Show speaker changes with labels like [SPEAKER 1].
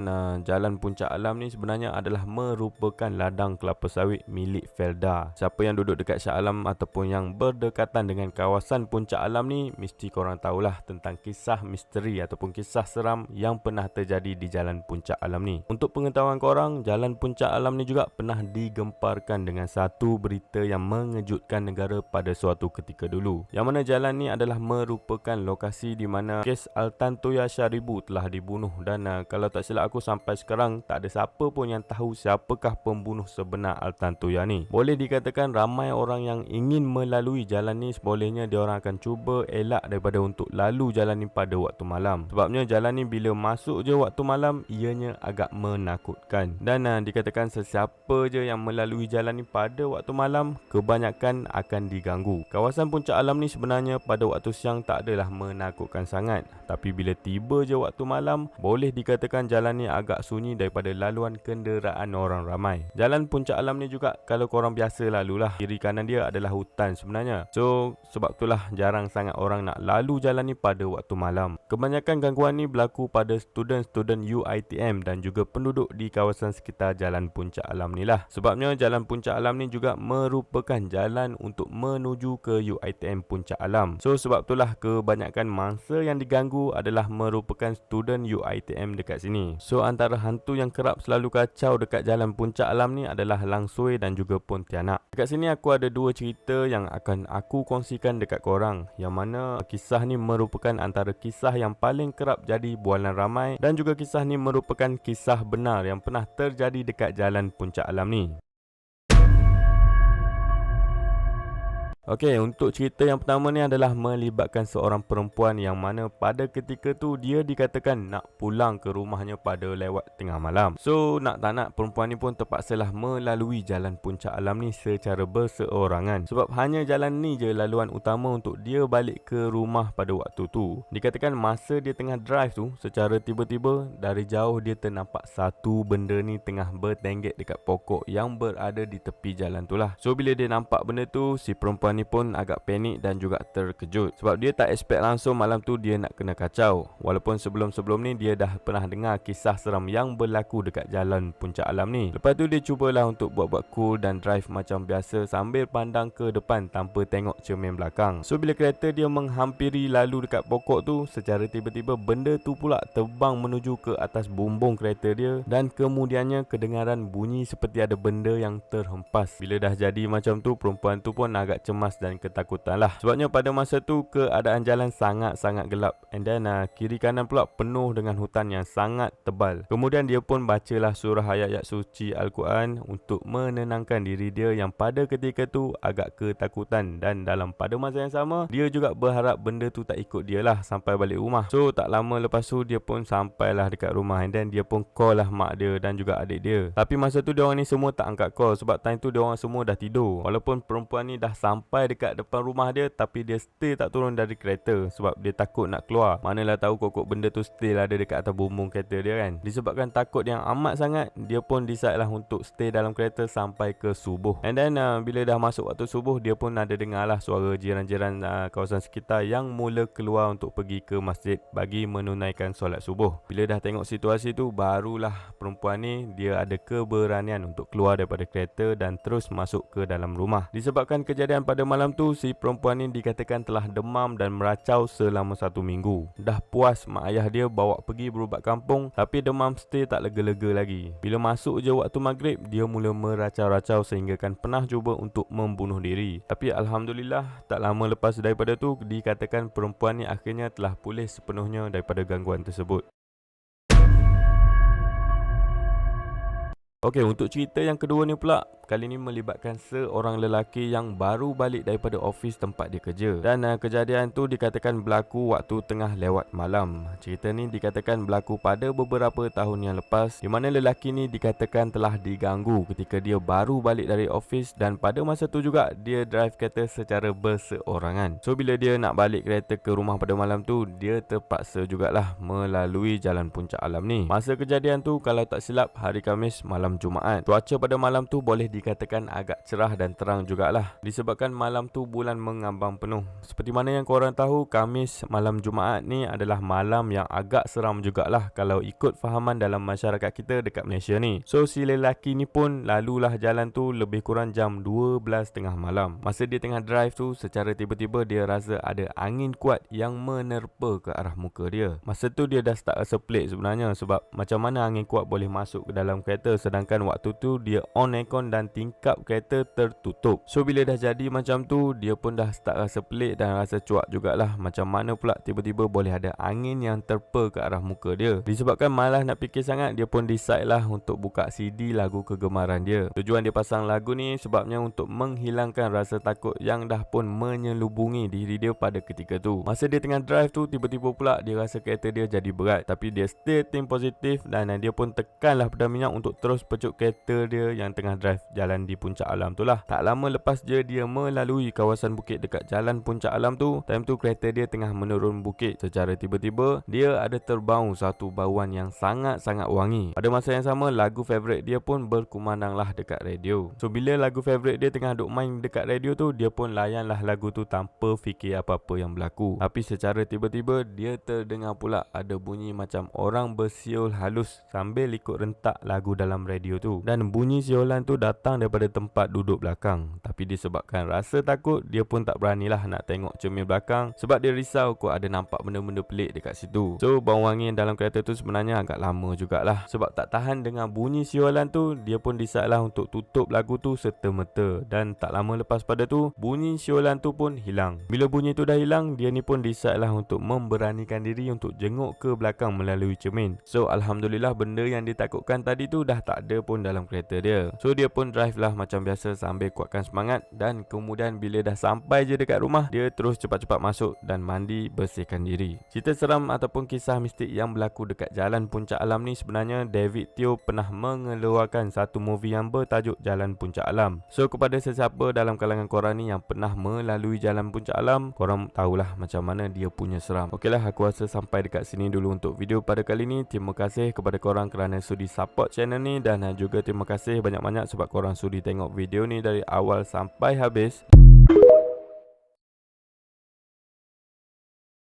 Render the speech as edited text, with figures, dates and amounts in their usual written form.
[SPEAKER 1] Nah, Jalan Puncak Alam ni sebenarnya adalah merupakan ladang kelapa sawit milik Felda. Siapa yang duduk dekat Shah Alam ataupun yang berdekatan dengan kawasan Puncak Alam ni, mesti korang tahulah tentang kisah misteri ataupun kisah seram yang pernah terjadi di Jalan Puncak Alam ni. Untuk pengetahuan korang, Jalan Puncak Alam ni juga pernah digemparkan dengan satu berita yang mengejutkan negara pada suatu ketika dulu. Yang mana jalan ni adalah merupakan lokasi di mana kes Altan Toya Syaribu telah dibunuh dan kalau tak silap aku sampai sekarang tak ada siapa pun yang tahu siapakah pembunuh sebenar Altan Toya ni. Boleh dikatakan ramai orang yang ingin melalui jalan ni sebolehnya diorang akan cuba elak daripada untuk lalu jalan ni pada waktu malam. Sebabnya jalan ni bila masuk je waktu malam ianya agak menakutkan. Dan dikatakan sesiapa je yang melalui jalan ni pada waktu malam kebanyakan akan diganggu. Kawasan Puncak Alam ni sebenarnya pada waktu siang tak adalah menakutkan sangat. Tapi bila tiba je waktu malam boleh dikatakan jalan ni agak sunyi daripada laluan kenderaan orang ramai. Jalan Puncak Alam ni juga kalau korang biasa lalulah, kiri kanan dia adalah hutan sebenarnya. So sebab itulah jarang sangat orang nak lalu jalan ni pada waktu malam. Kebanyakan gangguan ni berlaku pada student-student UiTM dan juga penduduk di kawasan sekitar Jalan Puncak Alam ni lah. Sebabnya Jalan Puncak Alam ni juga merupakan jalan untuk menuju ke UiTM Puncak Alam. So sebab itulah kebanyakan mangsa yang diganggu adalah merupakan student UiTM dekat sini. So antara hantu yang kerap selalu kacau dekat Jalan Puncak Alam ni adalah Lang Sui dan juga Pontianak. Dekat sini aku ada dua cerita yang akan aku kongsikan dekat korang, yang mana kisah ni merupakan antara kisah yang paling kerap jadi bualan ramai dan juga kisah ni merupakan kisah benar yang pernah terjadi dekat Jalan Puncak Alam ni. Okey, untuk cerita yang pertama ni adalah melibatkan seorang perempuan yang mana pada ketika tu dia dikatakan nak pulang ke rumahnya pada lewat tengah malam. So nak tak nak perempuan ni pun terpaksalah melalui Jalan Puncak Alam ni secara berseorangan. Sebab hanya jalan ni je laluan utama untuk dia balik ke rumah pada waktu tu. Dikatakan masa dia tengah drive tu, secara tiba-tiba dari jauh dia ternampak satu benda ni tengah bertenggek dekat pokok yang berada di tepi jalan tu lah. So bila dia nampak benda tu, si perempuan ni pun agak panik dan juga terkejut sebab dia tak expect langsung malam tu dia nak kena kacau. Walaupun sebelum-sebelum ni dia dah pernah dengar kisah seram yang berlaku dekat Jalan Puncak Alam ni. Lepas tu dia cubalah untuk buat-buat cool dan drive macam biasa sambil pandang ke depan tanpa tengok cermin belakang. So bila kereta dia menghampiri lalu dekat pokok tu, secara tiba-tiba benda tu pula terbang menuju ke atas bumbung kereta dia dan kemudiannya kedengaran bunyi seperti ada benda yang terhempas. Bila dah jadi macam tu, perempuan tu pun agak cemas dan ketakutan lah. Sebabnya pada masa tu keadaan jalan sangat-sangat gelap and then kiri kanan pula penuh dengan hutan yang sangat tebal. Kemudian dia pun bacalah surah ayat-ayat suci Al-Quran untuk menenangkan diri dia yang pada ketika tu agak ketakutan, dan dalam pada masa yang sama dia juga berharap benda tu tak ikut dia lah sampai balik rumah. So tak lama lepas tu dia pun sampailah dekat rumah and then dia pun call lah mak dia dan juga adik dia. Tapi masa tu diorang ni semua tak angkat call sebab time tu diorang semua dah tidur. Walaupun perempuan ni dah sampai dekat depan rumah dia tapi dia still tak turun dari kereta sebab dia takut nak keluar. Manalah tahu kokok benda tu still ada dekat atas bumbung kereta dia kan. Disebabkan takut yang amat sangat, dia pun decide lah untuk stay dalam kereta sampai ke subuh. And then bila dah masuk waktu subuh, dia pun ada dengar lah suara jiran-jiran kawasan sekitar yang mula keluar untuk pergi ke masjid bagi menunaikan solat subuh. Bila dah tengok situasi tu, barulah perempuan ni dia ada keberanian untuk keluar daripada kereta dan terus masuk ke dalam rumah. Disebabkan kejadian pada malam tu, si perempuan ni dikatakan telah demam dan meracau selama 1 minggu. Dah puas mak ayah dia bawa pergi berubat kampung, tapi demam still tak lega-lega lagi. Bila masuk je waktu maghrib, dia mula meracau-racau sehingga kan pernah cuba untuk membunuh diri. Tapi Alhamdulillah tak lama lepas daripada tu, dikatakan perempuan ni akhirnya telah pulih sepenuhnya daripada gangguan tersebut. Okey, untuk cerita yang kedua ni pula, kali ni melibatkan seorang lelaki yang baru balik daripada office tempat dia kerja. Dan kejadian tu dikatakan berlaku waktu tengah lewat malam. Cerita ni dikatakan berlaku pada beberapa tahun yang lepas, di mana lelaki ni dikatakan telah diganggu ketika dia baru balik dari office dan pada masa tu juga dia drive kereta secara berseorangan. So bila dia nak balik kereta ke rumah pada malam tu, dia terpaksa jugalah melalui Jalan Puncak Alam ni. Masa kejadian tu kalau tak silap hari Khamis malam Jumaat. Cuaca pada malam tu boleh dikatakan agak cerah dan terang jugalah, disebabkan malam tu bulan mengambang penuh. Seperti mana yang korang tahu, Khamis malam Jumaat ni adalah malam yang agak seram jugalah kalau ikut fahaman dalam masyarakat kita dekat Malaysia ni. So si lelaki ni pun lalulah jalan tu lebih kurang jam 12.30 malam. Masa dia tengah drive tu, secara tiba-tiba dia rasa ada angin kuat yang menerpa ke arah muka dia. Masa tu dia dah start rasa pelik sebenarnya, sebab macam mana angin kuat boleh masuk ke dalam kereta sedangkan waktu tu dia on aircon dan tingkap kereta tertutup. So bila dah jadi macam tu, dia pun dah start rasa pelik dan rasa cuak jugalah, macam mana pula tiba-tiba boleh ada angin yang terpa ke arah muka dia. Disebabkan malas nak fikir sangat, dia pun decide lah untuk buka CD lagu kegemaran dia. Tujuan dia pasang lagu ni sebabnya untuk menghilangkan rasa takut yang dah pun menyelubungi diri dia pada ketika tu. Masa dia tengah drive tu, tiba-tiba pula dia rasa kereta dia jadi berat, tapi dia stay think positif dan dia pun tekanlah pedal minyak untuk terus pecut kereta dia yang tengah drive jalan di Puncak Alam tu lah. Tak lama lepas dia melalui kawasan bukit dekat jalan Puncak Alam tu, time tu kereta dia tengah menurun bukit. Secara tiba-tiba dia ada terbau satu bauan yang sangat-sangat wangi. Pada masa yang sama, lagu favourite dia pun berkumandang lah dekat radio. So bila lagu favourite dia tengah duk main dekat radio tu, dia pun layanlah lagu tu tanpa fikir apa-apa yang berlaku. Tapi secara tiba-tiba dia terdengar pula ada bunyi macam orang bersiul halus sambil ikut rentak lagu dalam radio tu. Dan bunyi siulan tu datang daripada tempat duduk belakang. Tapi disebabkan rasa takut, dia pun tak beranilah nak tengok cermin belakang sebab dia risau kok ada nampak benda-benda pelik dekat situ. So bau wangi dalam kereta tu sebenarnya agak lama jugalah. Sebab tak tahan dengan bunyi siulan tu, dia pun decide lah untuk tutup lagu tu serta-merta. Dan tak lama lepas pada tu, bunyi siulan tu pun hilang. Bila bunyi tu dah hilang, dia ni pun decide lah untuk memberanikan diri untuk jenguk ke belakang melalui cermin. So alhamdulillah benda yang ditakutkan tadi tu dah tak ada pun dalam kereta dia. So dia pun drive lah macam biasa sambil kuatkan semangat, dan kemudian bila dah sampai je dekat rumah, dia terus cepat-cepat masuk dan mandi bersihkan diri. Cerita seram ataupun kisah mistik yang berlaku dekat jalan Puncak Alam ni sebenarnya David Teo pernah mengeluarkan satu movie yang bertajuk Jalan Puncak Alam. So kepada sesiapa dalam kalangan korang ni yang pernah melalui Jalan Puncak Alam, korang tahulah macam mana dia punya seram. Okeylah, aku rasa sampai dekat sini dulu untuk video pada kali ni. Terima kasih kepada korang kerana sudi support channel ni, dan juga terima kasih banyak-banyak sebab korang sudi tengok video ni dari awal sampai habis.